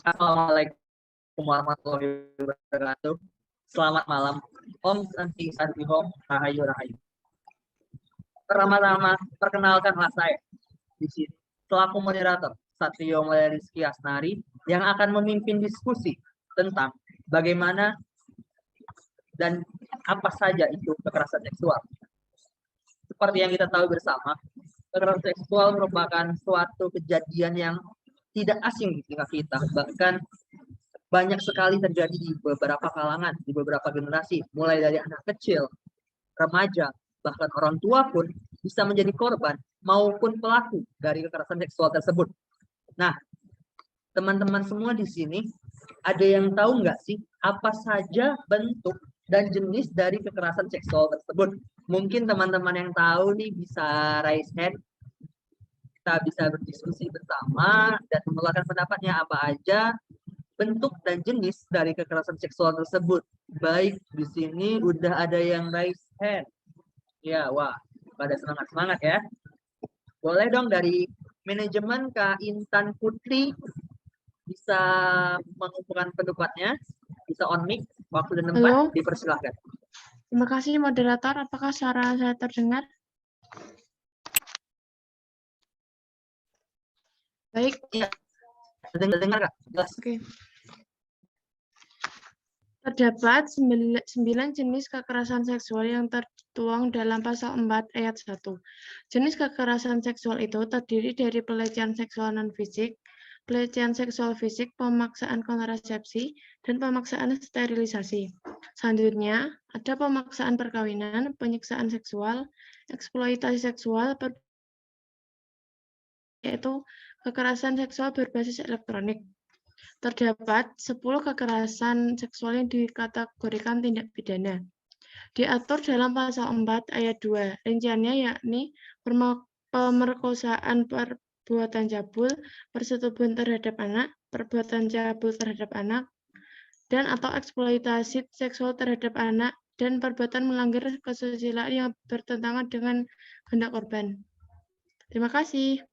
Assalamualaikum warahmatullahi wabarakatuh. Selamat malam. Om Santi Santi Om Rahayu Rahayu. Pertama-tama perkenalkanlah saya di sini selaku moderator Satrio Mulia Rizky Asnari yang akan memimpin diskusi tentang bagaimana dan apa saja itu kekerasan seksual. Seperti yang kita tahu bersama, kekerasan seksual merupakan suatu kejadian yang tidak asing di tengah kita, bahkan banyak sekali terjadi di beberapa kalangan, di beberapa generasi, mulai dari anak kecil, remaja, bahkan orang tua pun bisa menjadi korban maupun pelaku dari kekerasan seksual tersebut. Nah, teman-teman semua di sini, ada yang tahu nggak sih apa saja bentuk dan jenis dari kekerasan seksual tersebut? Mungkin teman-teman yang tahu nih bisa raise hand, kita bisa berdiskusi bersama dan mengeluarkan pendapatnya apa aja bentuk dan jenis dari kekerasan seksual tersebut. Baik, di sini udah ada yang raise hand. Ya, wah, pada semangat-semangat ya. Boleh dong dari manajemen Kak Intan Putri bisa mengumpulkan pendapatnya, bisa on mic, waktu dan tempat, Halo, dipersilahkan. terima kasih moderator. Apakah suara saya terdengar? Baik. Iya, dengar Kak? Jelas. Oke. Terdapat 9 jenis kekerasan seksual yang tertuang dalam pasal 4 ayat 1. Jenis kekerasan seksual itu terdiri dari pelecehan seksual non-fisik, pelecehan seksual fisik, pemaksaan kontrasepsi, dan pemaksaan sterilisasi. Selanjutnya, ada pemaksaan perkawinan, penyiksaan seksual, eksploitasi seksual, yaitu kekerasan seksual berbasis elektronik. Terdapat 10 kekerasan seksual yang dikategorikan tindak pidana. Diatur dalam pasal 4 ayat 2. Rinciannya yakni pemerkosaan, perbuatan cabul, persetubuhan terhadap anak, perbuatan cabul terhadap anak, dan atau eksploitasi seksual terhadap anak, dan perbuatan melanggar kesusilaan yang bertentangan dengan kehendak korban. Terima kasih.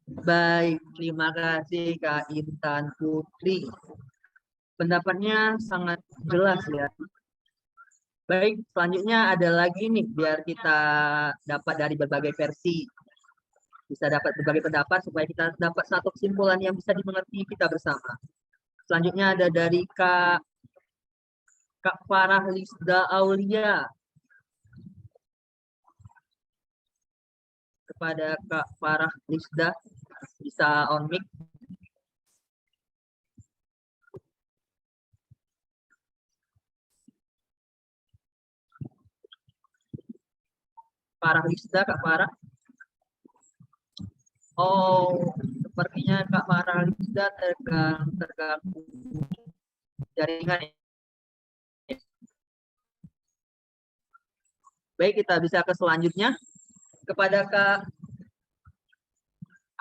Baik, terima kasih Kak Intan Putri. Pendapatnya sangat jelas ya. Baik, selanjutnya ada lagi nih, biar kita dapat dari berbagai versi. Bisa dapat berbagai pendapat supaya kita dapat satu kesimpulan yang bisa dimengerti kita bersama. Selanjutnya ada dari Kak Farah Lisda Aulia. Kepada Kak Farah Lisda, bisa on mic. Farah Lisda, Kak Farah. Oh, sepertinya Kak Farah Lisda terganggu jaringan. Baik, kita bisa ke selanjutnya. Kepada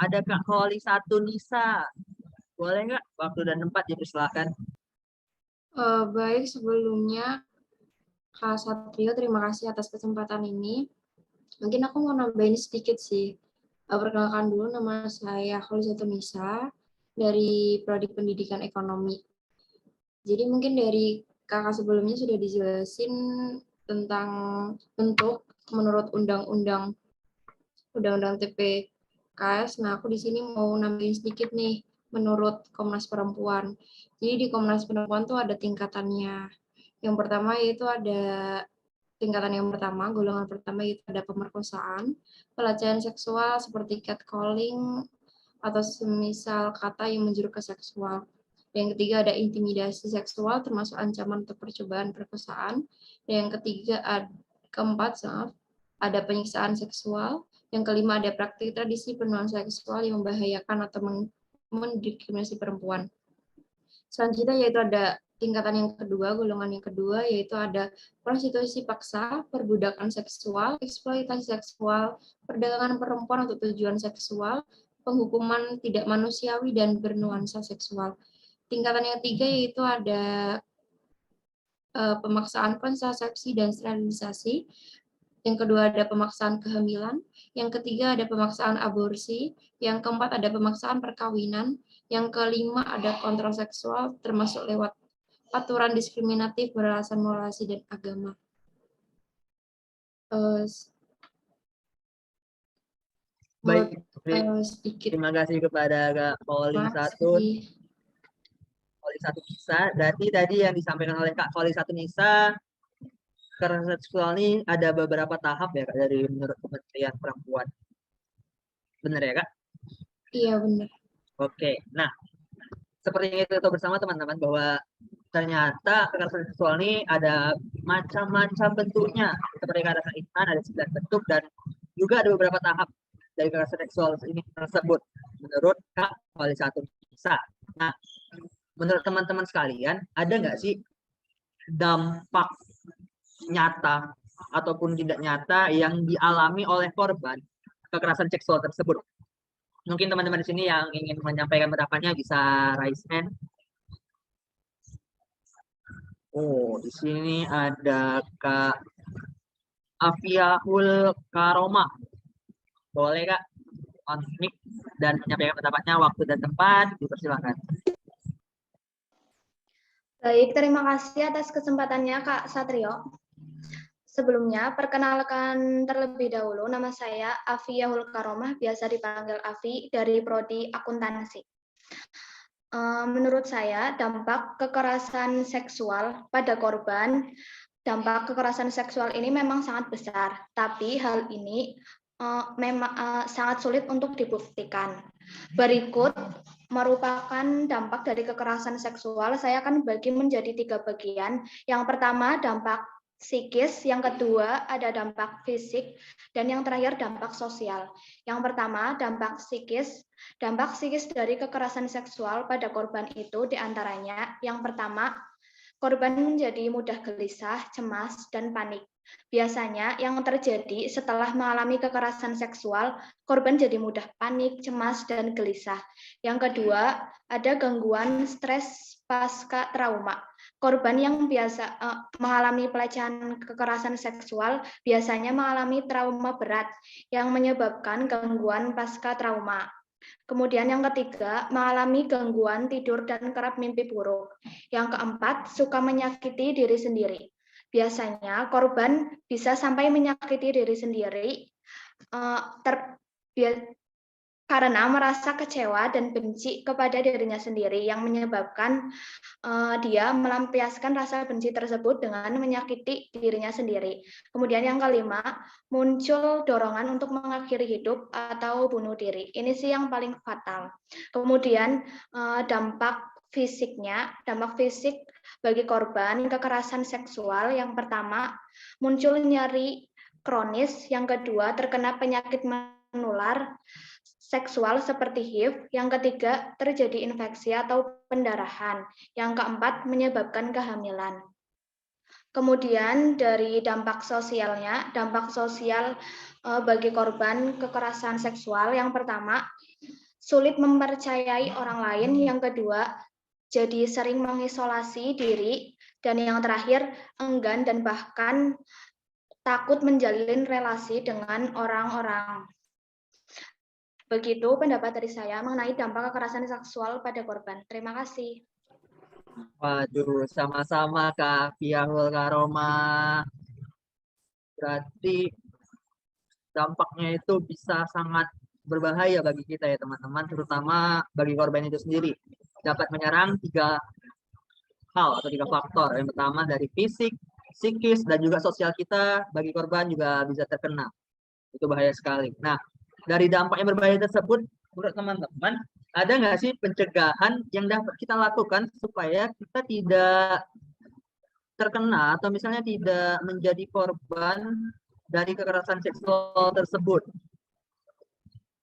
ada Kak Holi Satu Nisa. Boleh nggak? Waktu dan tempat dipersilakan. Baik, sebelumnya Kak Satrio, terima kasih atas kesempatan ini. Mungkin aku mau nambahin sedikit sih. Perkenalkan dulu, nama saya Holi Satu Nisa dari Prodi Pendidikan Ekonomi. Jadi mungkin dari kakak sebelumnya sudah dijelasin tentang bentuk menurut Undang-Undang TPKS. Nah, aku di sini mau nambahin sedikit nih menurut Komnas Perempuan. Jadi di Komnas Perempuan tuh ada tingkatannya. Yang pertama yaitu ada tingkatan yang pertama, golongan pertama yaitu ada pemerkosaan, pelecehan seksual seperti catcalling atau semisal kata yang menjuru ke seksual. Yang ketiga ada intimidasi seksual termasuk ancaman atau percobaan perkosaan. Yang ketiga, keempat, ada penyiksaan seksual. Yang kelima ada praktik tradisi penuaan seksual yang membahayakan atau mendiskriminasi perempuan. Selanjutnya yaitu ada tingkatan yang kedua, golongan yang kedua, yaitu ada prostitusi paksa, perbudakan seksual, eksploitasi seksual, perdagangan perempuan untuk tujuan seksual, penghukuman tidak manusiawi, dan bernuansa seksual. Tingkatan yang ketiga yaitu ada pemaksaan kontrasepsi dan sterilisasi. yang kedua ada pemaksaan kehamilan, yang ketiga ada pemaksaan aborsi, yang keempat ada pemaksaan perkawinan, yang kelima ada kontrol seksual termasuk lewat aturan diskriminatif beralasan morasi dan agama. Baik, Sedikit terima kasih kepada Kak Poli lagi. Satu Nisa. Berarti tadi yang disampaikan oleh Kak Poli Satu Nisa, kekerasan seksual ini ada beberapa tahap ya Kak, dari menurut Kementerian Perempuan. Benar ya Kak? Iya benar. Oke, nah seperti yang kita tahu bersama teman-teman bahwa ternyata kekerasan seksual ini ada macam-macam bentuknya. Seperti kekerasan insan ada 9 bentuk dan juga ada beberapa tahap dari kekerasan seksual ini tersebut menurut Kak Poli Satu Nisa. Nah, menurut teman-teman sekalian, ada nggak sih dampak nyata ataupun tidak nyata yang dialami oleh korban kekerasan seksual tersebut? Mungkin teman-teman di sini yang ingin menyampaikan pendapatnya bisa raise hand. Oh, di sini ada Kak Afiahul Karomah. Boleh Kak on mic dan menyampaikan pendapatnya, waktu dan tempat dipersilakan. Baik, terima kasih atas kesempatannya Kak Satrio. Sebelumnya, perkenalkan terlebih dahulu, nama saya Afiyahul Karomah, biasa dipanggil Afi, dari Prodi Akuntansi. Menurut saya, dampak kekerasan seksual pada korban, dampak kekerasan seksual ini memang sangat besar, tapi hal ini memang sangat sulit untuk dibuktikan. Berikut merupakan dampak dari kekerasan seksual. Saya akan bagi menjadi 3 bagian. Yang pertama, dampak psikis, yang kedua ada dampak fisik, dan yang terakhir dampak sosial. Yang pertama, dampak psikis. Dampak psikis dari kekerasan seksual pada korban itu diantaranya, yang pertama, korban menjadi mudah gelisah, cemas, dan panik. Biasanya yang terjadi setelah mengalami kekerasan seksual, korban jadi mudah panik, cemas, dan gelisah. Yang kedua, ada gangguan stres pasca trauma. Korban yang biasa mengalami pelecehan kekerasan seksual biasanya mengalami trauma berat yang menyebabkan gangguan pasca trauma. Kemudian yang ketiga, mengalami gangguan tidur dan kerap mimpi buruk. Yang keempat, suka menyakiti diri sendiri. Biasanya korban bisa sampai menyakiti diri sendiri karena merasa kecewa dan benci kepada dirinya sendiri, yang menyebabkan dia melampiaskan rasa benci tersebut dengan menyakiti dirinya sendiri. Kemudian yang kelima, muncul dorongan untuk mengakhiri hidup atau bunuh diri. Ini sih yang paling fatal. Kemudian dampak fisiknya, dampak fisik bagi korban kekerasan seksual, yang pertama, muncul nyeri kronis, yang kedua, terkena penyakit menular seksual seperti HIV, yang ketiga terjadi infeksi atau pendarahan, yang keempat menyebabkan kehamilan. Kemudian dari dampak sosialnya, dampak sosial bagi korban kekerasan seksual, yang pertama, sulit mempercayai orang lain, yang kedua, jadi sering mengisolasi diri, dan yang terakhir, enggan dan bahkan takut menjalin relasi dengan orang-orang. Begitu pendapat dari saya mengenai dampak kekerasan seksual pada korban. Terima kasih. Waduh, sama-sama Kak Fiahul Karomah. Berarti dampaknya itu bisa sangat berbahaya bagi kita ya teman-teman, terutama bagi korban itu sendiri. Dapat menyerang 3 hal atau 3 faktor. Yang pertama dari fisik, psikis, dan juga sosial kita bagi korban juga bisa terkena. Itu bahaya sekali. Nah, dari dampak yang berbahaya tersebut, menurut teman-teman, ada nggak sih pencegahan yang dapat kita lakukan supaya kita tidak terkena atau misalnya tidak menjadi korban dari kekerasan seksual tersebut?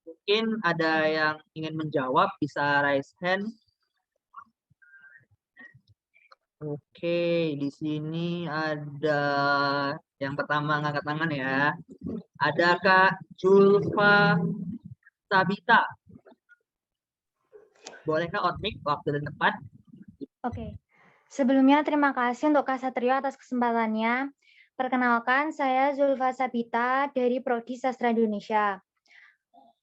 Mungkin ada yang ingin menjawab, bisa raise hand. Oke, di sini ada yang pertama ngangkat tangan ya. Ada Kak Julfa Sabita. Boleh Kak on mic, waktu dan tempat? Oke. Sebelumnya terima kasih untuk Kak Satrio atas kesempatannya. Perkenalkan, saya Zulfa Sabita dari Prodi Sastra Indonesia.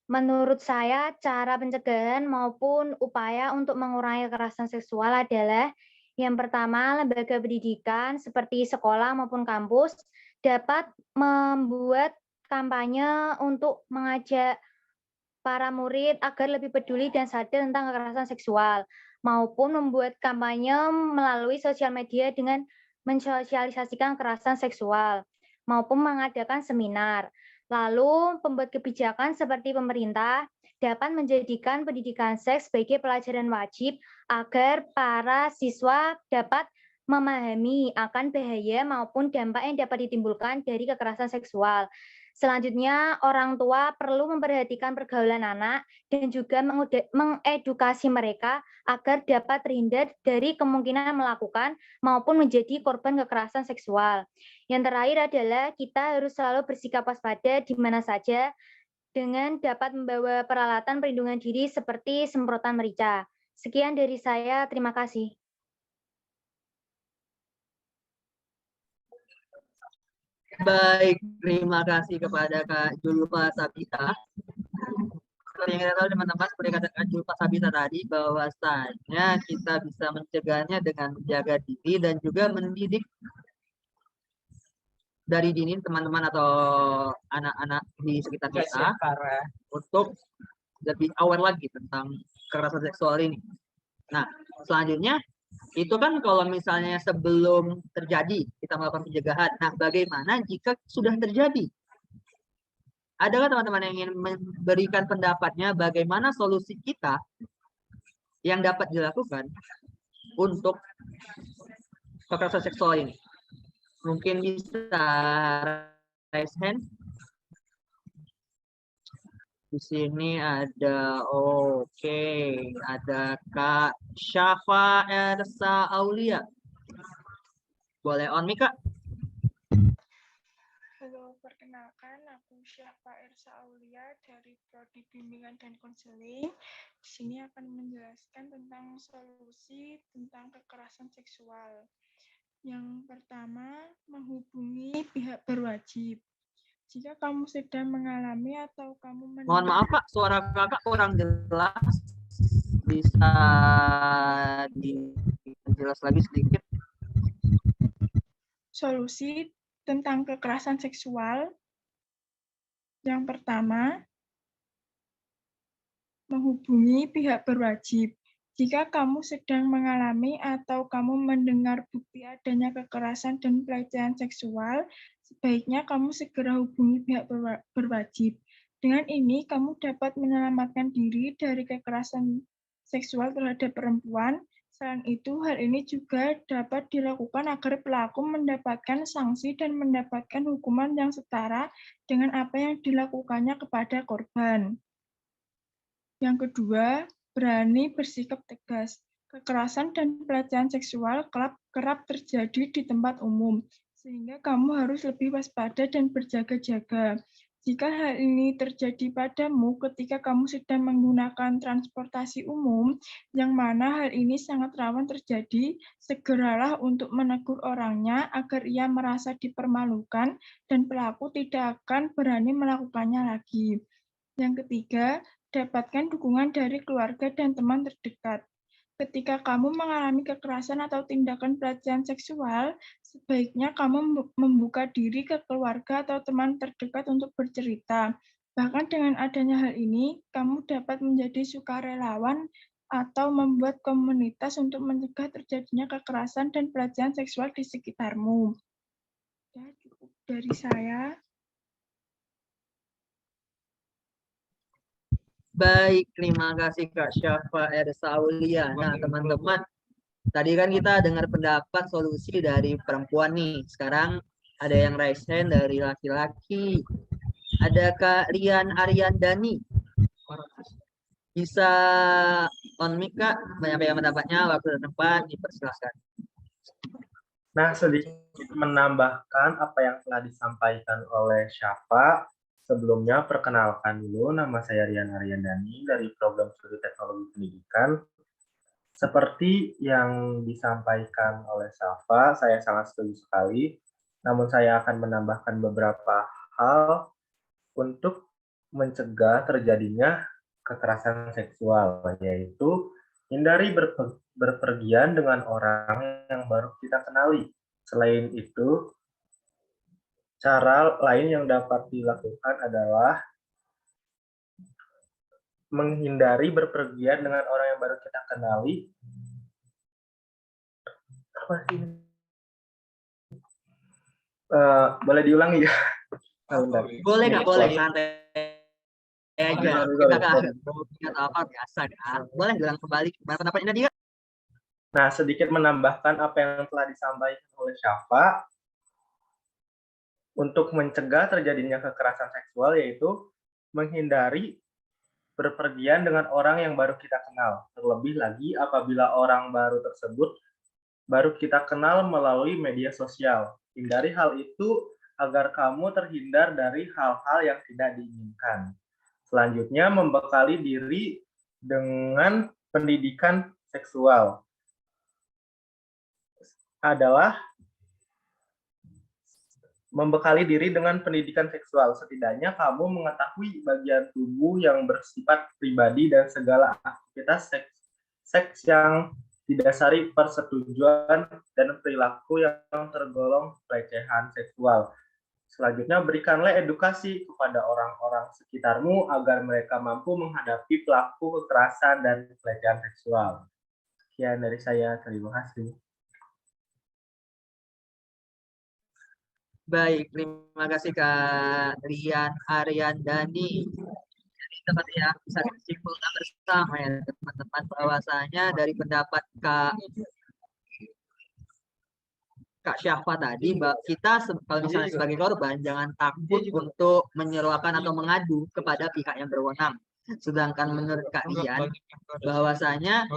Menurut saya, cara pencegahan maupun upaya untuk mengurangi kekerasan seksual adalah yang pertama, lembaga pendidikan seperti sekolah maupun kampus dapat membuat kampanye untuk mengajak para murid agar lebih peduli dan sadar tentang kekerasan seksual, maupun membuat kampanye melalui sosial media dengan mensosialisasikan kekerasan seksual, maupun mengadakan seminar. Lalu, pembuat kebijakan seperti pemerintah dapat menjadikan pendidikan seks sebagai pelajaran wajib agar para siswa dapat memahami akan bahaya maupun dampak yang dapat ditimbulkan dari kekerasan seksual. Selanjutnya, orang tua perlu memperhatikan pergaulan anak dan juga mengedukasi mereka agar dapat terhindar dari kemungkinan melakukan maupun menjadi korban kekerasan seksual. Yang terakhir adalah kita harus selalu bersikap waspada di mana saja dengan dapat membawa peralatan perlindungan diri seperti semprotan merica. Sekian dari saya, terima kasih. Baik, terima kasih kepada Kak Zulfa Sabita. Seperti yang kita tahu teman-teman, seperti kata Kak Zulfa Sabita tadi, bahwasanya kita bisa mencegahnya dengan menjaga diri dan juga mendidik dari dini teman-teman atau anak-anak di sekitar kita untuk lebih aware lagi tentang kekerasan seksual ini. Nah, selanjutnya itu kan kalau misalnya sebelum terjadi kita melakukan pencegahan. Nah, bagaimana jika sudah terjadi? Adakah teman-teman yang ingin memberikan pendapatnya bagaimana solusi kita yang dapat dilakukan untuk kekerasan seksual ini? Mungkin bisa raise hand. Di sini ada, ada Kak Syafa Ersa Aulia. Boleh on mic, Kak? Halo, perkenalkan aku Syafa Ersa Aulia dari Prodi Bimbingan dan Konseling. Di sini akan menjelaskan tentang solusi tentang kekerasan seksual. Yang pertama, menghubungi pihak berwajib. Jika kamu sedang mengalami atau kamu Mohon maaf, Kak, suara Kakak kurang jelas. Bisa dijelas lagi sedikit. Solusi tentang kekerasan seksual. Yang pertama, menghubungi pihak berwajib. Jika kamu sedang mengalami atau kamu mendengar bukti adanya kekerasan dan pelecehan seksual, sebaiknya kamu segera hubungi pihak berwajib. Dengan ini, kamu dapat menyelamatkan diri dari kekerasan seksual terhadap perempuan. Selain itu, hal ini juga dapat dilakukan agar pelaku mendapatkan sanksi dan mendapatkan hukuman yang setara dengan apa yang dilakukannya kepada korban. Yang kedua, berani bersikap tegas. Kekerasan dan pelecehan seksual kerap terjadi di tempat umum, sehingga kamu harus lebih waspada dan berjaga-jaga. Jika hal ini terjadi padamu ketika kamu sedang menggunakan transportasi umum, yang mana hal ini sangat rawan terjadi, segeralah untuk menegur orangnya agar ia merasa dipermalukan dan pelaku tidak akan berani melakukannya lagi. Yang ketiga, dapatkan dukungan dari keluarga dan teman terdekat. Ketika kamu mengalami kekerasan atau tindakan pelecehan seksual, sebaiknya kamu membuka diri ke keluarga atau teman terdekat untuk bercerita. Bahkan dengan adanya hal ini, kamu dapat menjadi sukarelawan atau membuat komunitas untuk mencegah terjadinya kekerasan dan pelecehan seksual di sekitarmu. Ya, cukup dari saya. Baik, terima kasih Kak Syafa Ersa Aulia. Nah, teman-teman, tadi kan kita dengar pendapat solusi dari perempuan nih. Sekarang ada yang raise hand dari laki-laki. Ada Kak Rian Aryandani. Bisa on mic, Kak, menyampaikan pendapatnya, waktu dan tempat dipersilakan. Nah, sedikit menambahkan apa yang telah disampaikan oleh Syafa. Sebelumnya, perkenalkan dulu, nama saya Rian Aryandani dari Program Studi Teknologi Pendidikan. Seperti yang disampaikan oleh Syafa, saya sangat setuju sekali Namun saya akan menambahkan beberapa hal untuk mencegah terjadinya kekerasan seksual, yaitu hindari berpergian dengan orang yang baru kita kenali. Selain itu, cara lain yang dapat dilakukan adalah menghindari berpergian dengan orang yang baru kita kenali. Boleh diulangi ya? Boleh nggak? Boleh, santai aja. Kita nggak tahu apa biasa kan. Boleh bilang kembali gimana pendapatnya Nadia? Nah, sedikit menambahkan apa yang telah disampaikan oleh Syafa untuk mencegah terjadinya kekerasan seksual, yaitu menghindari berpergian dengan orang yang baru kita kenal. Terlebih lagi apabila orang baru tersebut baru kita kenal melalui media sosial. Hindari hal itu agar kamu terhindar dari hal-hal yang tidak diinginkan. Selanjutnya, membekali diri dengan pendidikan seksual adalah membekali diri dengan pendidikan seksual. Setidaknya kamu mengetahui bagian tubuh yang bersifat pribadi dan segala aktivitas seks yang didasari persetujuan dan perilaku yang tergolong pelecehan seksual. Selanjutnya, berikanlah edukasi kepada orang-orang sekitarmu agar mereka mampu menghadapi pelaku kekerasan dan pelecehan seksual. Sekian dari saya, terima kasih. Baik, terima kasih Kak Rian Aryandani. Jadi seperti yang bisa disimpulkan bersama ya teman-teman, bahwasanya dari pendapat Kak Syafa tadi, kita kalau misalnya sebagai korban jangan takut untuk menyeruakan atau mengadu kepada pihak yang berwenang. Sedangkan menurut Kak Rian, bahwasanya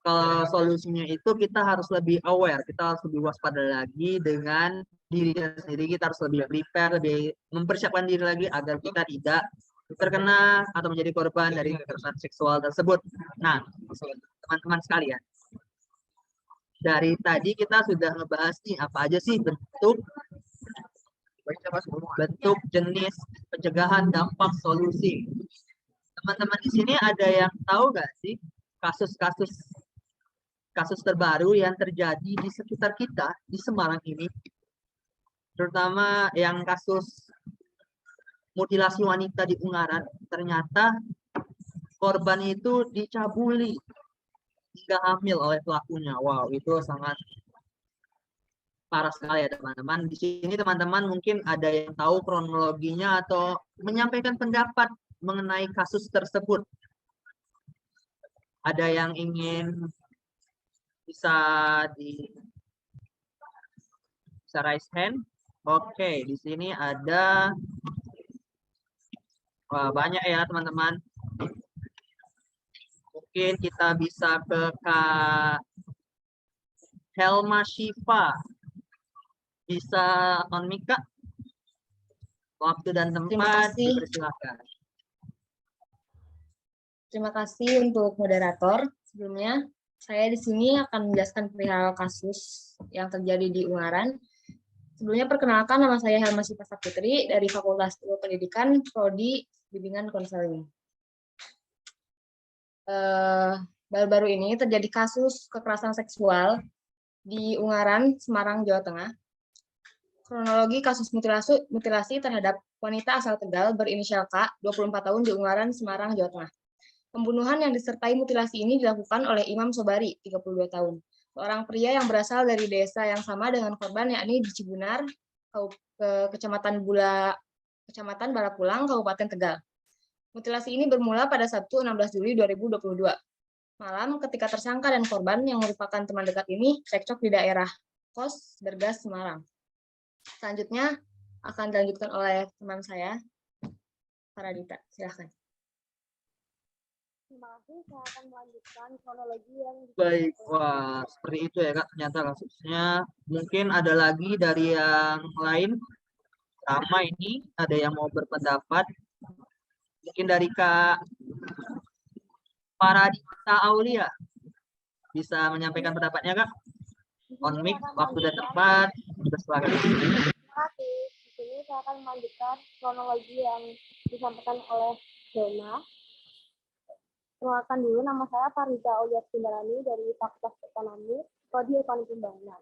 kalau solusinya itu kita harus lebih aware, kita harus lebih waspada lagi dengan diri kita sendiri, kita harus lebih prepare, lebih mempersiapkan diri lagi agar kita tidak terkena atau menjadi korban dari kekerasan seksual tersebut. Nah, teman-teman sekalian, dari tadi kita sudah ngebahas nih apa aja sih bentuk jenis pencegahan, dampak, solusi. Teman-teman di sini ada yang tahu nggak sih kasus terbaru yang terjadi di sekitar kita di Semarang ini, terutama yang kasus mutilasi wanita di Ungaran? Ternyata korban itu dicabuli hingga hamil oleh pelakunya. Wow, itu sangat parah sekali ya teman-teman. Di sini teman-teman mungkin ada yang tahu kronologinya atau menyampaikan pendapat mengenai kasus tersebut. Ada yang ingin bisa raise hand? Oke, di sini ada banyak ya teman-teman. Mungkin kita bisa ke Kak Helma Shiva. Bisa on mic Kak? Waktu dan tempat dipersilakan. Terima kasih untuk moderator. Sebelumnya, saya di sini akan menjelaskan perihal kasus yang terjadi di Ungaran. Sebelumnya perkenalkan, nama saya Helma Shiva Saputri dari Fakultas Ilmu Pendidikan, Prodi Bimbingan Konseling. Baru-baru ini terjadi kasus kekerasan seksual di Ungaran, Semarang, Jawa Tengah. Kronologi kasus mutilasi terhadap wanita asal Tegal berinisial K, 24 tahun di Ungaran, Semarang, Jawa Tengah. Pembunuhan yang disertai mutilasi ini dilakukan oleh Imam Sobari, 32 tahun. Seorang pria yang berasal dari desa yang sama dengan korban, yakni di Cibunar, Kecamatan Barapulang, Kabupaten Tegal. Mutilasi ini bermula pada Sabtu 16 Juli 2022. Malam ketika tersangka dan korban yang merupakan teman dekat ini cekcok di daerah Kos Bergas, Semarang. Selanjutnya akan dilanjutkan oleh teman saya, Faradita. Silahkan. Terima kasih, saya akan melanjutkan kronologi yang... Baik, wah seperti itu ya Kak, ternyata kasusnya. Mungkin ada lagi dari yang lain, sama ini, ada yang mau berpendapat. Mungkin dari Kak Faradita Aulia, bisa menyampaikan pendapatnya Kak? On mic, waktu dan tempat, bersilakan. kasih. Di sini saya akan melanjutkan kronologi yang disampaikan oleh Dona. Perkenalkan dulu, nama saya Farida Aulias Bindarani dari Fakultas Ekonomi, Prodi Ekonomi Pembangunan.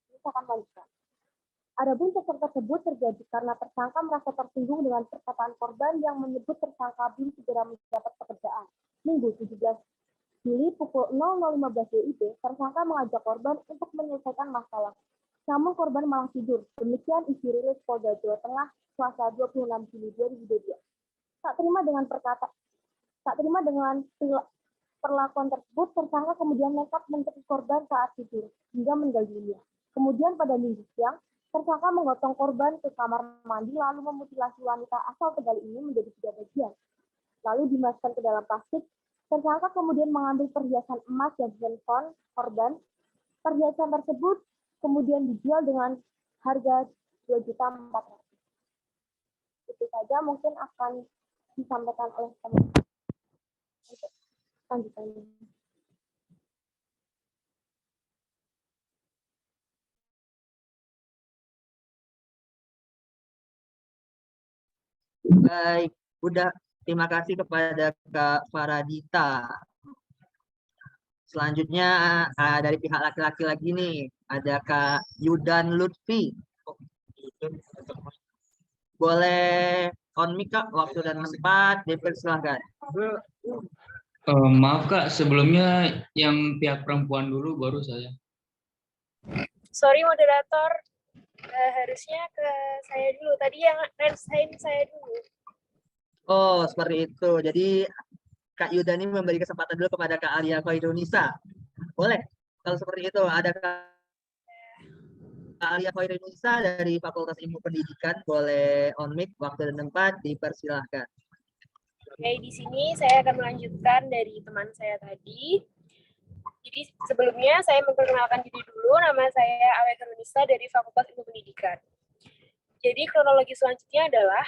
Ini saya akan melanjutkan. Adapun cekcok tersebut terjadi karena tersangka merasa tersinggung dengan perkataan korban yang menyebut tersangka belum segera mendapat pekerjaan. Minggu 17 Juli pukul 00.15 WIB, tersangka mengajak korban untuk menyelesaikan masalah. Namun korban malah tidur. Demikian isi rilis Polda Jawa Tengah Selasa 26 Juli 2022. Tak terima dengan perlakuan tersebut, tersangka kemudian nekat mencekik korban saat tidur hingga meninggal dunia. Kemudian pada minggu siang, tersangka menggotong korban ke kamar mandi lalu memutilasi wanita asal Tegal ini menjadi 3 bagian. Lalu dimasukkan ke dalam plastik. Tersangka kemudian mengambil perhiasan emas dan handphone korban. Perhiasan tersebut kemudian dijual dengan harga Rp2.400.000. Itu saja mungkin akan disampaikan oleh teman-teman. Lanjutannya. Baik, udah. Terima kasih kepada Kak Faradita. Selanjutnya dari pihak laki-laki lagi nih, ada Kak Yudan Lutfi. Boleh on mic Kak, waktu dan tempat dipersilahkan. Maaf Kak, sebelumnya yang pihak perempuan dulu baru saya. Sorry moderator, harusnya ke saya dulu. Tadi yang raise saya dulu. Oh, seperti itu. Jadi Kak Yudan ini memberi kesempatan dulu kepada Kak Alia Khairunisa. Boleh? Kalau seperti itu, ada Kak Alia Khairunisa dari Fakultas Ilmu Pendidikan. Boleh on mic, waktu dan tempat dipersilahkan. Oke, di sini saya akan melanjutkan dari teman saya tadi. Jadi sebelumnya saya memperkenalkan diri dulu, nama saya Alia Khairunisa dari Fakultas Ilmu Pendidikan. Jadi kronologi selanjutnya adalah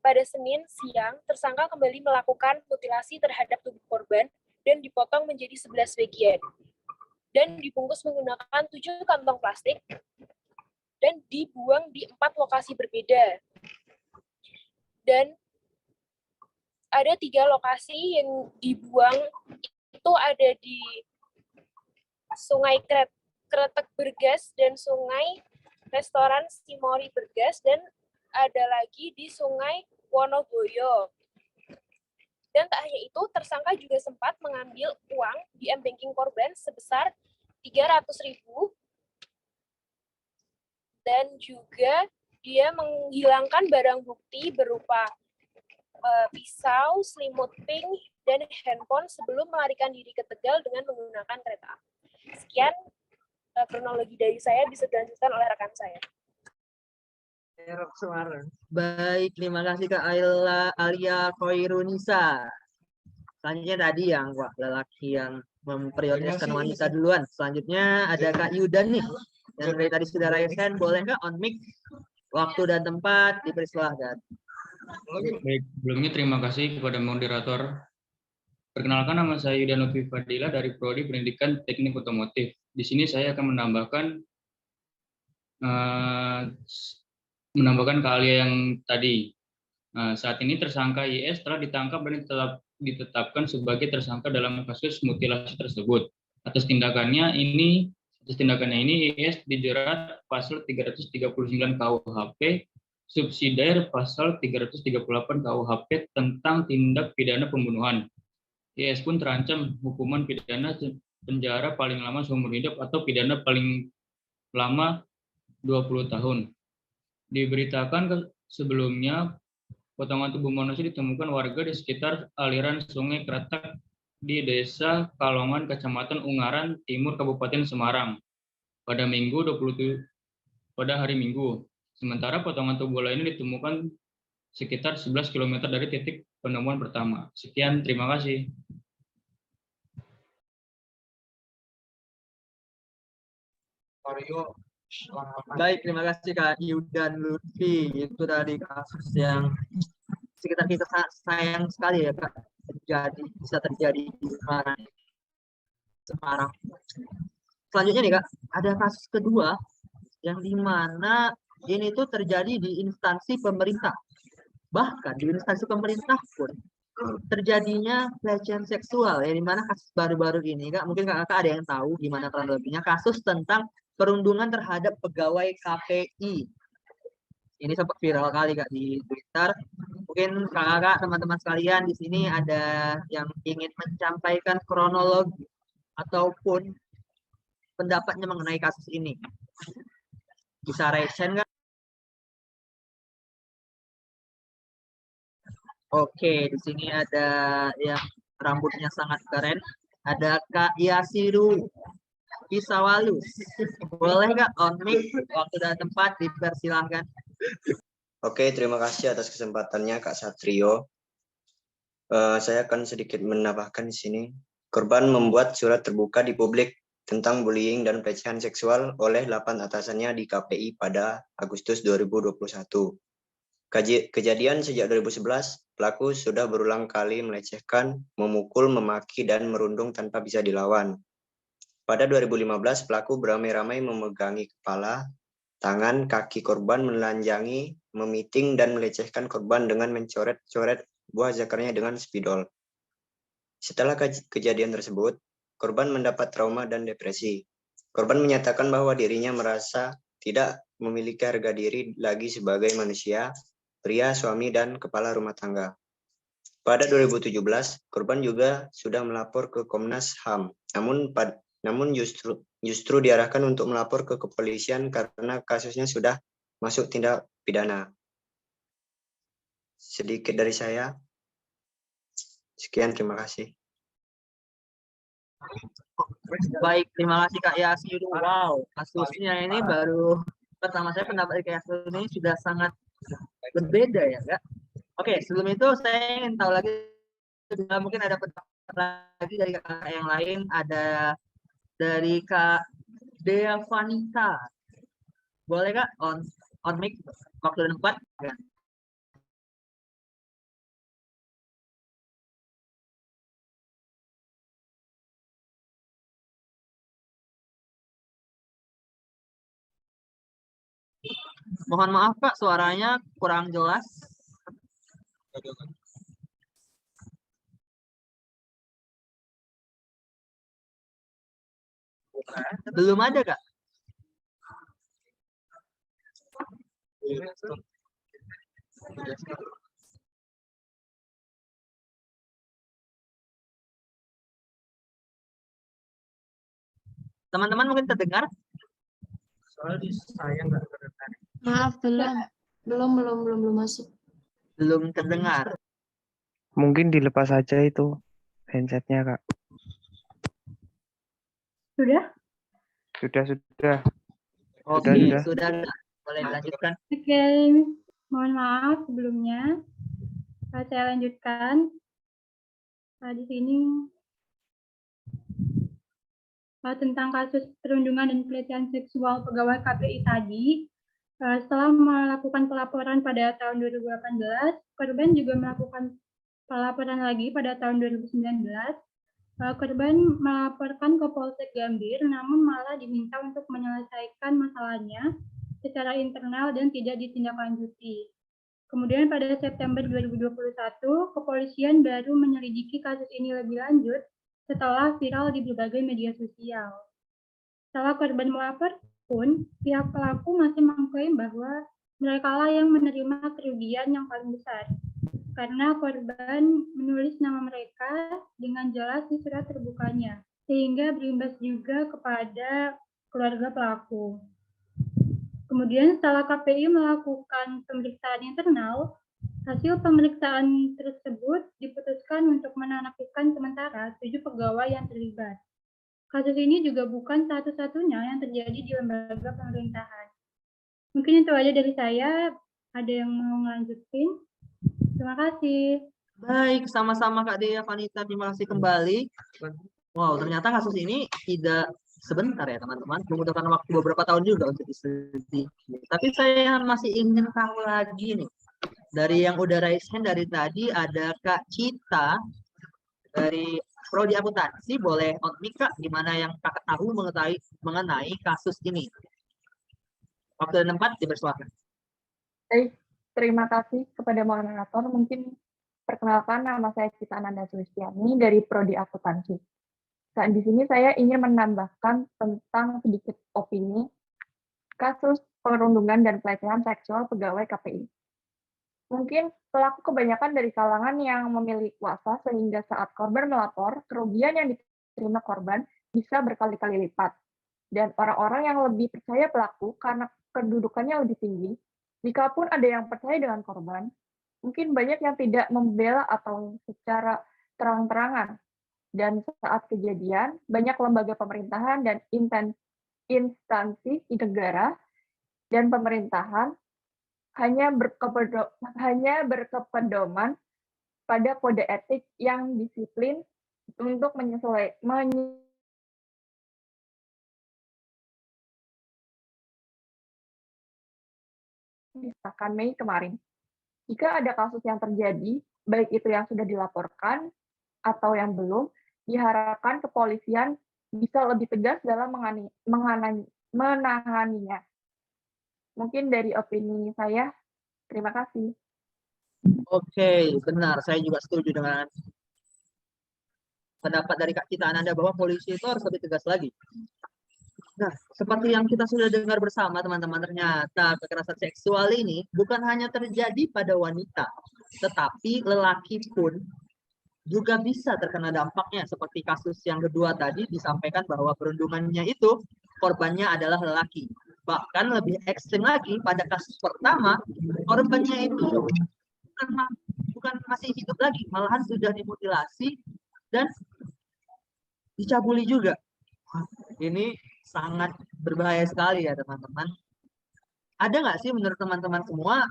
pada Senin siang, tersangka kembali melakukan mutilasi terhadap tubuh korban dan dipotong menjadi 11 bagian. Dan dibungkus menggunakan 7 kantong plastik dan dibuang di 4 lokasi berbeda. Dan ada 3 lokasi yang dibuang itu ada di Sungai Kretek Bergas dan Sungai Restoran Simori Bergas, dan ada lagi di Sungai Wonogoyo. Dan tak hanya itu, tersangka juga sempat mengambil uang di m-banking korban sebesar 300.000, dan juga dia menghilangkan barang bukti berupa pisau, selimut pink, dan handphone sebelum melarikan diri ke Tegal dengan menggunakan kereta api. Sekian kronologi dari saya, bisa dilanjutkan oleh rekan saya. Baik, terima kasih Kak Alia Khairunisa. Selanjutnya tadi yang lelaki yang memprioritaskan wanita duluan. Selanjutnya ada Kak Yudan nih, yang dari tadi sudah raise hand. Boleh Kak on mic, waktu dan tempat dipersilahkan. Baik, sebelumnya terima kasih kepada moderator. Perkenalkan, nama saya Yudan Lutfi Fadila dari Prodi Pendidikan Teknik Otomotif. Di sini saya akan menambahkan ke Alia yang tadi. Saat ini tersangka YS telah ditangkap dan ditetapkan sebagai tersangka dalam kasus mutilasi tersebut. Atas tindakannya ini YS dijerat pasal 339 KUHP, subsidiar pasal 338 KUHP tentang tindak pidana pembunuhan. YS pun terancam hukuman pidana penjara paling lama seumur hidup atau pidana paling lama 20 tahun. Diberitakan sebelumnya, potongan tubuh manusia ditemukan warga di sekitar aliran Sungai Kretek di Desa Kalongan, Kecamatan Ungaran Timur, Kabupaten Semarang pada hari Minggu. Sementara potongan tubuh lainnya ditemukan sekitar 11 km dari titik penemuan pertama. Sekian, terima kasih. Baik, terima kasih Kak Yudan Lutfi. Itu dari kasus yang sekitar kita sayang sekali ya Kak, bisa terjadi di Semarang. Selanjutnya nih Kak, ada kasus kedua yang dimana ini tuh terjadi di instansi pemerintah. Bahkan di instansi pemerintah pun terjadinya pelecehan seksual, ya, di mana kasus baru-baru ini, Kak, mungkin Kakak ada yang tahu gimana kronologinya, kasus tentang perundungan terhadap pegawai KPI. Ini sempat viral kali, Kak, di Twitter. Mungkin Kakak, teman-teman sekalian di sini ada yang ingin menyampaikan kronologi ataupun pendapatnya mengenai kasus ini. Bisa raise hand, Kak? Oke, di sini ada yang rambutnya sangat keren. Ada Kak Yasiru Pisawalu. Boleh Kak on mic, waktu dan tempat dipersilahkan. Oke, terima kasih atas kesempatannya Kak Satrio. Saya akan sedikit menambahkan di sini. Korban membuat surat terbuka di publik tentang bullying dan pelecehan seksual oleh 8 atasannya di KPI pada Agustus 2021. Kejadian sejak 2011, pelaku sudah berulang kali melecehkan, memukul, memaki, dan merundung tanpa bisa dilawan. Pada 2015, pelaku beramai-ramai memegangi kepala, tangan, kaki korban, menelanjangi, memiting, dan melecehkan korban dengan mencoret-coret buah zakarnya dengan spidol. Setelah kejadian tersebut, korban mendapat trauma dan depresi. Korban menyatakan bahwa dirinya merasa tidak memiliki harga diri lagi sebagai manusia, pria, suami, dan kepala rumah tangga. Pada 2017, korban juga sudah melapor ke Komnas HAM, namun justru diarahkan untuk melapor ke kepolisian karena kasusnya sudah masuk tindak pidana. Sedikit dari saya. Sekian, terima kasih. Baik, terima kasih Kak Yasiru. Wow, kasusnya ini baru pertama saya pendapat Kak Yasiru ini sudah sangat berbeda ya, Kak. Oke, sebelum itu saya ingin tahu lagi, mungkin ada pendapat lagi dari kakak yang lain, ada dari Kak Dea Vanita. Boleh Kak on mic, waktu dan tempat. Ya. Mohon maaf Kak, suaranya kurang jelas. Belum ada Kak. Teman-teman mungkin terdengar? Soalnya saya nggak terdengar. Maaf, Belum masuk. Belum terdengar. Mungkin dilepas saja itu handsetnya, Kak. Sudah? Sudah. Oke, sudah. Boleh lanjutkan. Oke, mohon maaf sebelumnya. Saya lanjutkan. Di sini tentang kasus perundungan dan pelecehan seksual pegawai KPI tadi. Setelah melakukan pelaporan pada tahun 2018, korban juga melakukan pelaporan lagi pada tahun 2019. Korban melaporkan ke Polsek Gambir, namun malah diminta untuk menyelesaikan masalahnya secara internal dan tidak ditindaklanjuti. Kemudian pada September 2021, kepolisian baru menyelidiki kasus ini lebih lanjut setelah viral di berbagai media sosial. Setelah korban melapor pun, pihak pelaku masih mengklaim bahwa merekalah yang menerima kerugian yang paling besar, karena korban menulis nama mereka dengan jelas di surat terbukanya, sehingga berimbas juga kepada keluarga pelaku. Kemudian setelah KPI melakukan pemeriksaan internal, hasil pemeriksaan tersebut diputuskan untuk menonaktifkan sementara 7 pegawai yang terlibat. Kasus ini juga bukan satu-satunya yang terjadi di lembaga pemerintahan. Mungkin itu aja dari saya. Ada yang mau melanjutin? Terima kasih. Baik, sama-sama Kak Dea Vanita, terima kasih kembali. Wow, ternyata kasus ini tidak sebentar ya teman-teman, membutuhkan waktu beberapa tahun juga untuk diselidiki. Tapi saya masih ingin tahu lagi nih, dari yang udah raise hand dari tadi ada Kak Cita dari Prodi Akuntansi, boleh on mic Kak, gimana yang Kakak tahu mengenai kasus ini? Waktu dan tempat dipersilakan. Baik, terima kasih kepada moderator. Mungkin perkenalkan, nama saya Cita Ananda Sulistiani dari Prodi Akuntansi. Saat di sini saya ingin menambahkan tentang sedikit opini kasus perundungan dan pelecehan seksual pegawai KPI. Mungkin pelaku kebanyakan dari kalangan yang memiliki kuasa sehingga saat korban melapor, kerugian yang diterima korban bisa berkali-kali lipat. Dan orang-orang yang lebih percaya pelaku karena kedudukannya lebih tinggi, jikapun ada yang percaya dengan korban, mungkin banyak yang tidak membela atau secara terang-terangan. Dan saat kejadian, banyak lembaga pemerintahan dan instansi di negara dan pemerintahan hanya berkepedoman pada kode etik yang disiplin untuk disahkan Mei kemarin. Jika ada kasus yang terjadi, baik itu yang sudah dilaporkan atau yang belum, diharapkan kepolisian bisa lebih tegas dalam menanganinya. Mungkin dari opini saya, terima kasih. Oke, benar. Saya juga setuju dengan pendapat dari Kak Cita Ananda bahwa polisi itu harus lebih tegas lagi. Nah, seperti yang kita sudah dengar bersama teman-teman, ternyata kekerasan seksual ini bukan hanya terjadi pada wanita, tetapi lelaki pun juga bisa terkena dampaknya. Seperti kasus yang kedua tadi disampaikan bahwa perundungannya itu korbannya adalah lelaki. Bahkan lebih ekstrim lagi, pada kasus pertama, korbannya itu bukan masih hidup lagi, malahan sudah dimutilasi dan dicabuli juga. Ini sangat berbahaya sekali ya teman-teman. Ada nggak sih menurut teman-teman semua,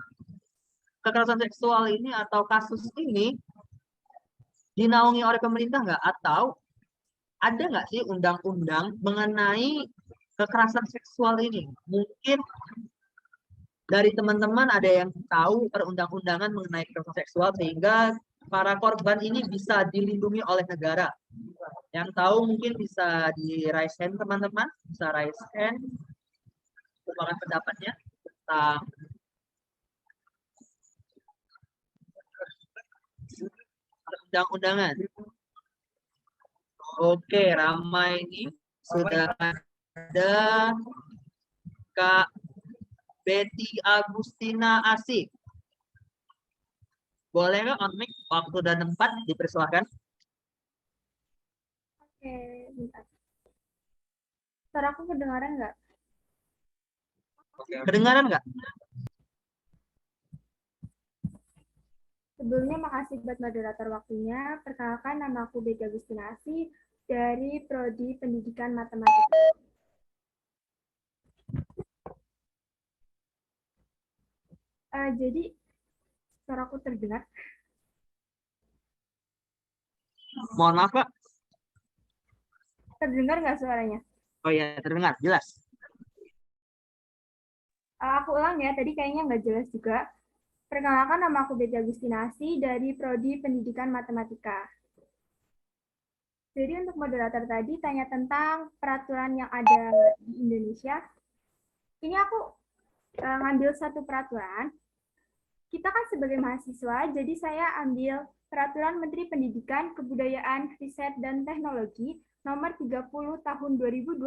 kekerasan seksual ini atau kasus ini dinaungi oleh pemerintah nggak? Atau ada nggak sih undang-undang mengenai kekerasan seksual ini? Mungkin dari teman-teman ada yang tahu perundang-undangan mengenai kekerasan seksual sehingga para korban ini bisa dilindungi oleh negara. Yang tahu mungkin bisa di raise hand teman-teman, bisa raise hand, merupakan pendapatnya tentang perundang-undangan. Oke, ramai ini sudah ada Kak Betty Agustina Asik. Boleh nggak on mic, waktu dan tempat dipersilakan. Oke, bentar. Suara aku kedengaran nggak? Kedengaran nggak? Sebelumnya makasih buat moderator waktunya. Perkenalkan, nama aku Betty Agustina Asik dari Prodi Pendidikan Matematika. Jadi, suaraku terdengar? Mohon maaf, Pak. Terdengar nggak suaranya? Oh iya, terdengar, jelas. Aku ulang ya, tadi kayaknya nggak jelas juga. Perkenalkan, nama aku Betty Agustina Asik dari Prodi Pendidikan Matematika. Jadi untuk moderator tadi tanya tentang peraturan yang ada di Indonesia. Ini aku ngambil satu peraturan. Kita kan sebagai mahasiswa, jadi saya ambil Peraturan Menteri Pendidikan, Kebudayaan, Riset, dan Teknologi Nomor 30 Tahun 2021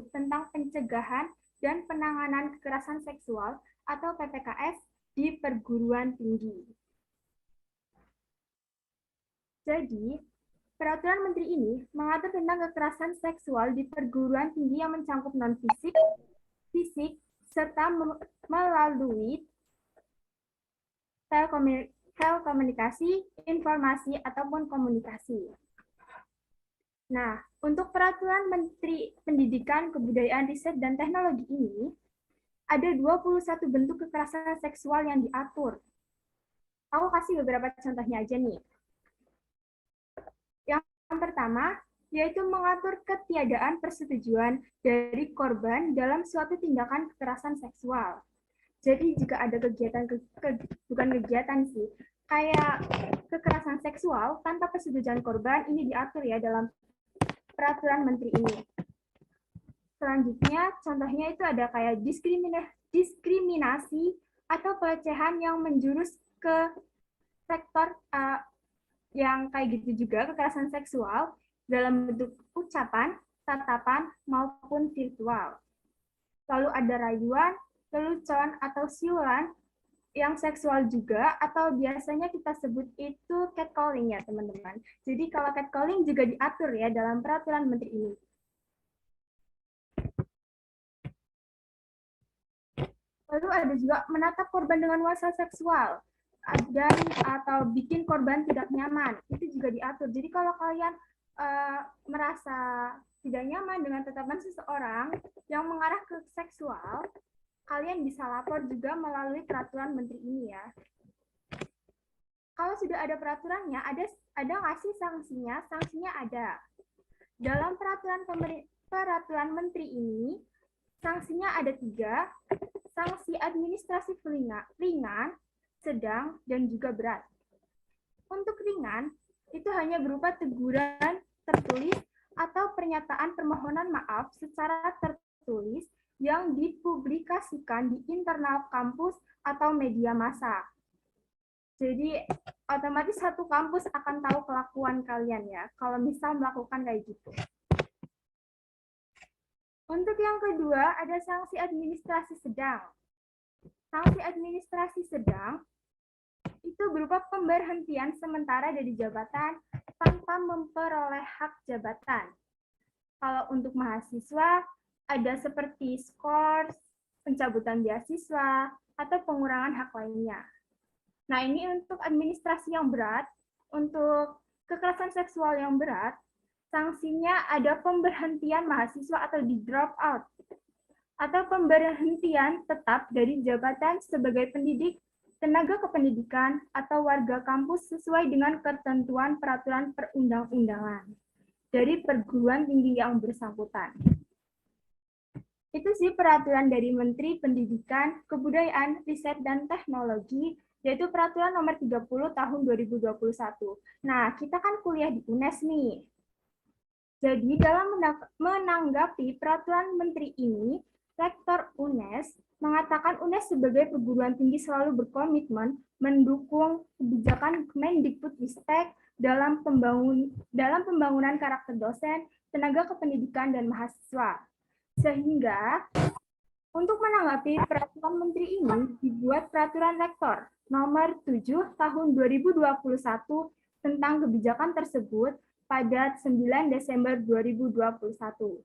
tentang pencegahan dan penanganan kekerasan seksual atau PPKS di perguruan tinggi. Jadi, Peraturan Menteri ini mengatur tentang kekerasan seksual di perguruan tinggi yang mencakup non-fisik, fisik, serta melalui telekomunikasi, informasi, ataupun komunikasi. Nah, untuk Peraturan Menteri Pendidikan, Kebudayaan, Riset, dan Teknologi ini, ada 21 bentuk kekerasan seksual yang diatur. Aku kasih beberapa contohnya aja nih. Yang pertama, yaitu mengatur ketiadaan persetujuan dari korban dalam suatu tindakan kekerasan seksual. Jadi jika ada kegiatan, bukan kegiatan sih, kayak kekerasan seksual tanpa persetujuan korban, ini diatur ya dalam Peraturan Menteri ini. selanjutnya contohnya itu ada kayak diskriminasi atau pelecehan yang menjurus ke sektor yang kayak gitu juga, kekerasan seksual dalam bentuk ucapan, tatapan, maupun virtual. Lalu ada rayuan, lelucon, atau siulan yang seksual juga, atau biasanya kita sebut itu catcalling ya teman-teman. Jadi kalau catcalling juga diatur ya dalam peraturan menteri ini. Lalu ada juga menatap korban dengan nuansa seksual dan atau bikin korban tidak nyaman, itu juga diatur. Jadi kalau kalian merasa tidak nyaman dengan tatapan seseorang yang mengarah ke seksual, kalian bisa lapor juga melalui peraturan menteri ini ya. Kalau sudah ada peraturannya, ada nggak sih sanksinya? Sanksinya ada. Dalam peraturan menteri ini, sanksinya ada 3, sanksi administratif ringan, sedang, dan juga berat. Untuk ringan, itu hanya berupa teguran tertulis atau pernyataan permohonan maaf secara tertulis yang dipublikasikan di internal kampus atau media massa. Jadi, otomatis satu kampus akan tahu kelakuan kalian ya, kalau misal melakukan kayak gitu. Untuk yang kedua, ada sanksi administrasi sedang. Sanksi administrasi sedang itu berupa pemberhentian sementara dari jabatan tanpa memperoleh hak jabatan. Kalau untuk mahasiswa, ada seperti skors, pencabutan beasiswa, atau pengurangan hak lainnya. Nah, ini untuk administrasi yang berat, untuk kekerasan seksual yang berat, sanksinya ada pemberhentian mahasiswa atau di drop out, atau pemberhentian tetap dari jabatan sebagai pendidik, tenaga kependidikan, atau warga kampus sesuai dengan ketentuan peraturan perundang-undangan dari perguruan tinggi yang bersangkutan. Itu sih peraturan dari Menteri Pendidikan, Kebudayaan, Riset, dan Teknologi, yaitu peraturan nomor 30 tahun 2021. Nah, kita kan kuliah di UNES nih. Jadi dalam menanggapi peraturan menteri ini, Rektor UNES mengatakan UNES sebagai perguruan tinggi selalu berkomitmen mendukung kebijakan Kemendikbudristek dalam pembangunan karakter dosen, tenaga kependidikan, dan mahasiswa. Sehingga untuk menanggapi peraturan menteri ini dibuat peraturan rektor nomor 7 tahun 2021 tentang kebijakan tersebut pada 9 Desember 2021.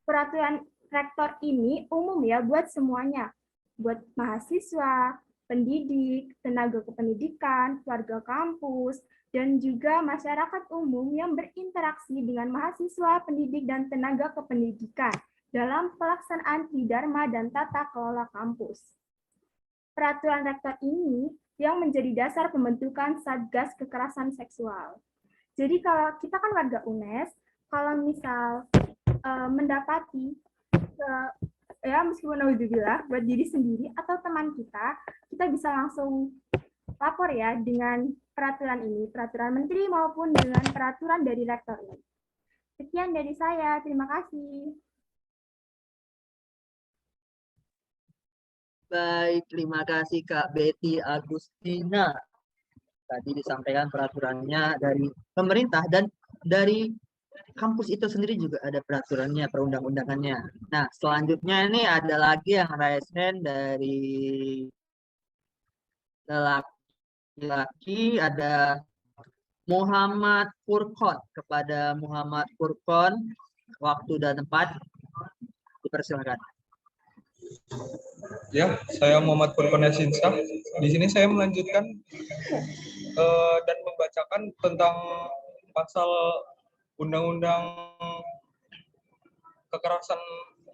Peraturan rektor ini umum ya buat semuanya, buat mahasiswa, pendidik, tenaga kependidikan, warga kampus, dan juga masyarakat umum yang berinteraksi dengan mahasiswa, pendidik, dan tenaga kependidikan dalam pelaksanaan tridharma dan tata kelola kampus. Peraturan rektor ini yang menjadi dasar pembentukan Satgas Kekerasan Seksual. Jadi kalau kita kan warga UNES, kalau misal mendapati ya meskipun nauzubillah buat diri sendiri atau teman kita bisa langsung lapor ya dengan peraturan ini, peraturan menteri maupun dengan peraturan dari rektor ini. Sekian dari saya, terima kasih. Baik, terima kasih Kak Betty Agustina. Tadi disampaikan peraturannya dari pemerintah dan dari kampus itu sendiri juga ada peraturannya, perundang-undangannya. Nah, selanjutnya ini ada lagi yang raise hand dari laki-laki, ada Muhammad Furqon. Kepada Muhammad Furqon, waktu dan tempat dipersilakan. Ya, saya Muhammad Furqon Yasinsyah. Di sini saya melanjutkan dan membacakan tentang pasal Undang-Undang Kekerasan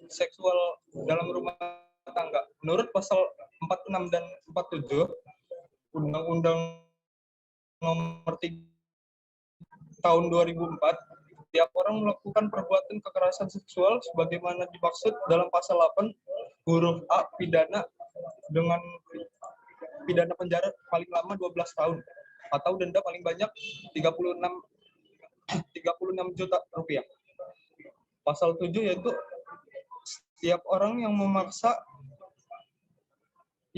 Seksual dalam Rumah Tangga. Menurut pasal 46 dan 47 Undang-Undang Nomor 3 Tahun 2004, setiap orang melakukan perbuatan kekerasan seksual sebagaimana dimaksud dalam pasal 8 huruf A pidana dengan pidana penjara paling lama 12 tahun atau denda paling banyak 36 juta rupiah. Pasal 7 yaitu setiap orang yang memaksa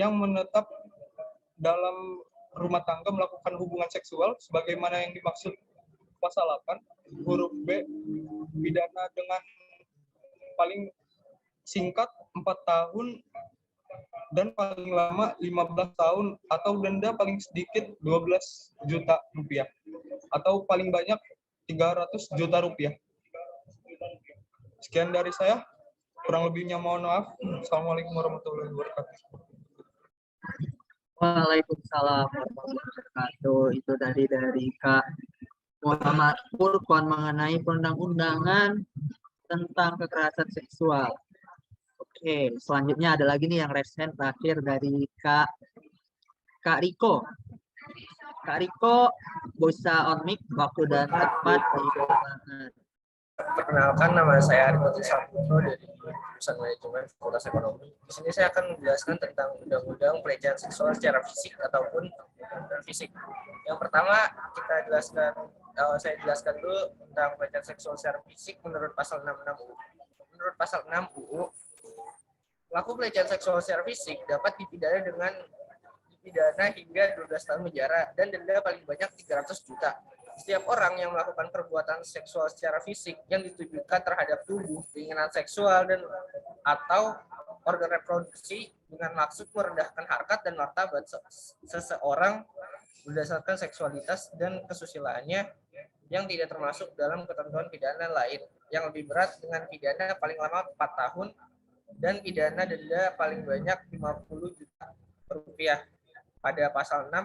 yang menetap dalam rumah tangga melakukan hubungan seksual sebagaimana yang dimaksud pasal 8 huruf B, pidana dengan paling singkat 4 tahun dan paling lama 15 tahun atau denda paling sedikit 12 juta rupiah atau paling banyak 300 juta rupiah. Sekian dari saya, kurang lebihnya mohon maaf. Assalamualaikum warahmatullahi wabarakatuh. Waalaikumsalam warahmatullahi wabarakatuh. Itu dari Kak Muhammad Furqan mengenai perundang-undangan tentang kekerasan seksual. Oke, selanjutnya ada lagi nih yang raise hand terakhir dari Kak Riko. Kak Riko, bisa on mic, waktu dan tempat dipersilakan. Perkenalkan, nama saya Arifin Saputra dari jurusan Manajemen Fakultas Ekonomi. Di sini saya akan menjelaskan tentang undang-undang pelecehan seksual secara fisik ataupun non-fisik. Yang pertama saya jelaskan dulu tentang pelecehan seksual secara fisik menurut pasal 66 UU. Menurut pasal 6 UU, pelaku pelecehan seksual secara fisik dapat dipidana hingga 12 tahun penjara dan denda paling banyak 300 juta. Setiap orang yang melakukan perbuatan seksual secara fisik yang ditujukan terhadap tubuh, keinginan seksual, dan atau organ reproduksi dengan maksud merendahkan harkat dan martabat seseorang berdasarkan seksualitas dan kesusilaannya yang tidak termasuk dalam ketentuan pidana lain yang lebih berat dengan pidana paling lama 4 tahun dan pidana denda paling banyak 50 juta rupiah pada pasal 6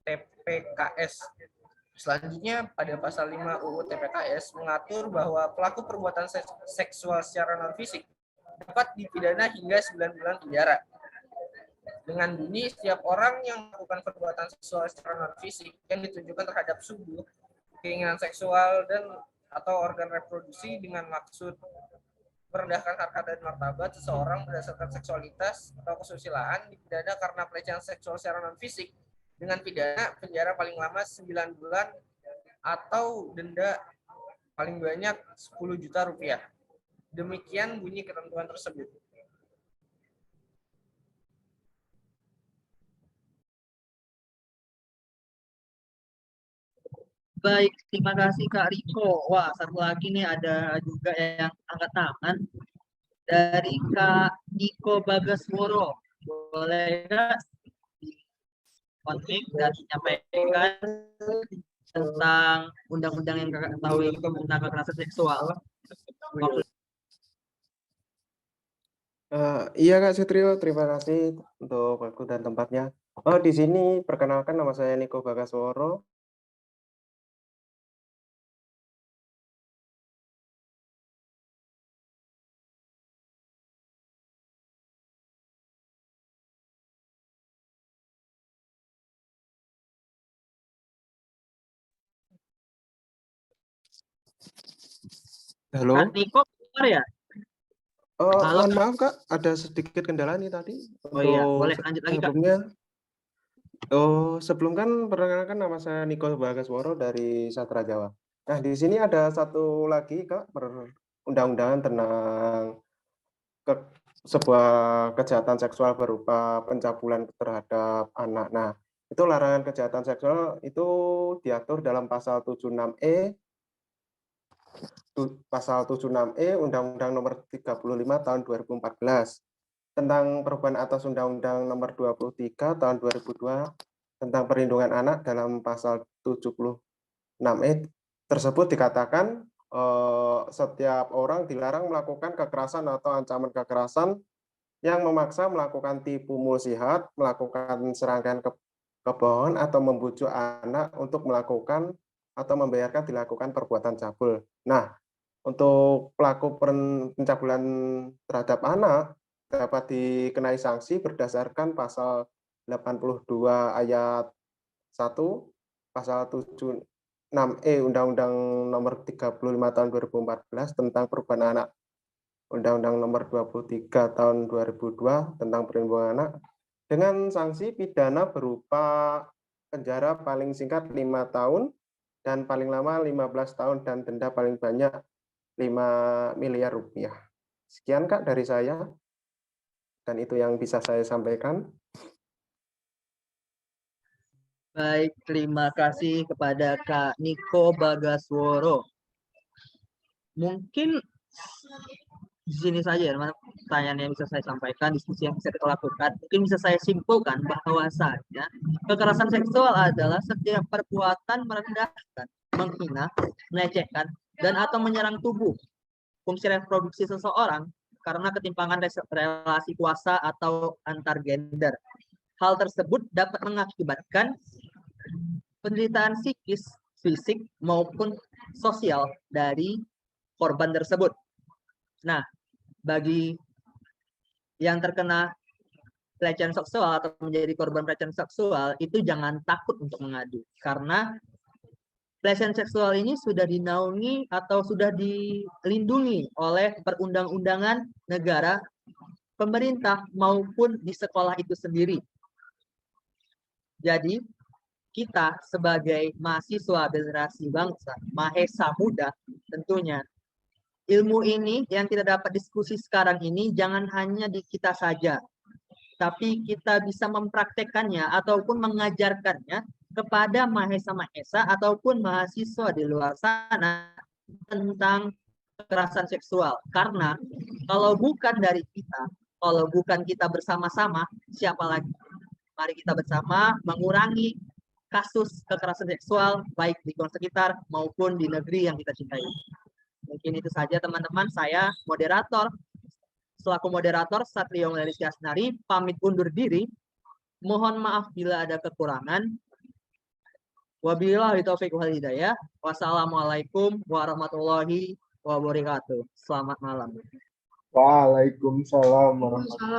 TPKS. Selanjutnya, pada pasal 5 UU TPKS mengatur bahwa pelaku perbuatan seksual secara non-fisik dapat dipidana hingga 9 bulan penjara. Dengan bunyi, setiap orang yang melakukan perbuatan seksual secara non-fisik yang ditujukan terhadap tubuh, keinginan seksual, dan atau organ reproduksi dengan maksud merendahkan harkat dan martabat seseorang berdasarkan seksualitas atau kesusilaan dipidana karena pelecehan seksual secara non-fisik dengan pidana penjara paling lama 9 bulan atau denda paling banyak 10 juta rupiah. Demikian bunyi ketentuan tersebut. Baik, terima kasih Kak Riko. Wah, satu lagi nih ada juga yang angkat tangan dari Kak Niko Bagasworo. Boleh Kak konflik dan menyampaikan tentang undang-undang yang Kakak ketahui tentang kekerasan seksual? Iya Kak Sutrio, terima kasih untuk waktu dan tempatnya. Di sini perkenalkan, nama saya Niko Bagasworo. Halo. Kak Niko keluar ya? Halo, Mohon maaf Kak, ada sedikit kendala nih tadi. Oh iya, boleh lanjut lagi Kak. Sebelumnya, sebelum kan perkenalkan, nama saya Niko Bagasworo dari Sastra Jawa. Nah, di sini ada satu lagi Kak, perundang-undangan tentang sebuah kejahatan seksual berupa pencabulan terhadap anak. Nah, itu larangan kejahatan seksual itu diatur dalam pasal 76E Undang-Undang Nomor 35 Tahun 2014 tentang perubahan atas Undang-Undang Nomor 23 Tahun 2002 tentang perlindungan anak. Dalam pasal 76E tersebut dikatakan setiap orang dilarang melakukan kekerasan atau ancaman kekerasan yang memaksa, melakukan tipu muslihat, melakukan serangkaian kebohongan atau membujuk anak untuk melakukan atau membiarkan dilakukan perbuatan cabul. Nah, untuk pelaku pencabulan terhadap anak dapat dikenai sanksi berdasarkan pasal 82 ayat 1, pasal 76E Undang-Undang Nomor 35 Tahun 2014 tentang perubahan anak, Undang-Undang Nomor 23 Tahun 2002 tentang perlindungan anak, dengan sanksi pidana berupa penjara paling singkat 5 tahun dan paling lama 15 tahun dan denda paling banyak 5 miliar rupiah. Sekian Kak dari saya. Dan itu yang bisa saya sampaikan. Baik, terima kasih kepada Kak Niko Bagasworo. Mungkin di sini saja ya, pertanyaan yang bisa saya sampaikan, diskusi yang bisa kita lakukan. Mungkin bisa saya simpulkan bahwasanya kekerasan seksual adalah setiap perbuatan merendahkan, menghina, melecehkan, dan atau menyerang tubuh, fungsi reproduksi seseorang karena ketimpangan relasi kuasa atau antar gender. Hal tersebut dapat mengakibatkan penderitaan psikis, fisik, maupun sosial dari korban tersebut. Nah, bagi yang terkena pelecehan seksual atau menjadi korban pelecehan seksual, itu jangan takut untuk mengadu. Karena pelecehan seksual ini sudah dinaungi atau sudah dilindungi oleh perundang-undangan negara, pemerintah, maupun di sekolah itu sendiri. Jadi, kita sebagai mahasiswa generasi bangsa, Mahesa Muda, tentunya ilmu ini yang tidak dapat diskusi sekarang ini jangan hanya di kita saja, tapi kita bisa mempraktekkannya ataupun mengajarkannya kepada mahesa-mahesa ataupun mahasiswa di luar sana tentang kekerasan seksual. Karena kalau bukan dari kita, kalau bukan kita bersama-sama, siapa lagi? Mari kita bersama mengurangi kasus kekerasan seksual baik di lingkungan sekitar maupun di negeri yang kita cintai. Mungkin itu saja teman-teman, saya moderator, selaku moderator Satrio Rizky Asnari, pamit undur diri. Mohon maaf bila ada kekurangan. Wabillahi taufiq wal hidayah. Wassalamualaikum warahmatullahi wabarakatuh. Selamat malam. Waalaikumsalam warahmatullahi wabarakatuh.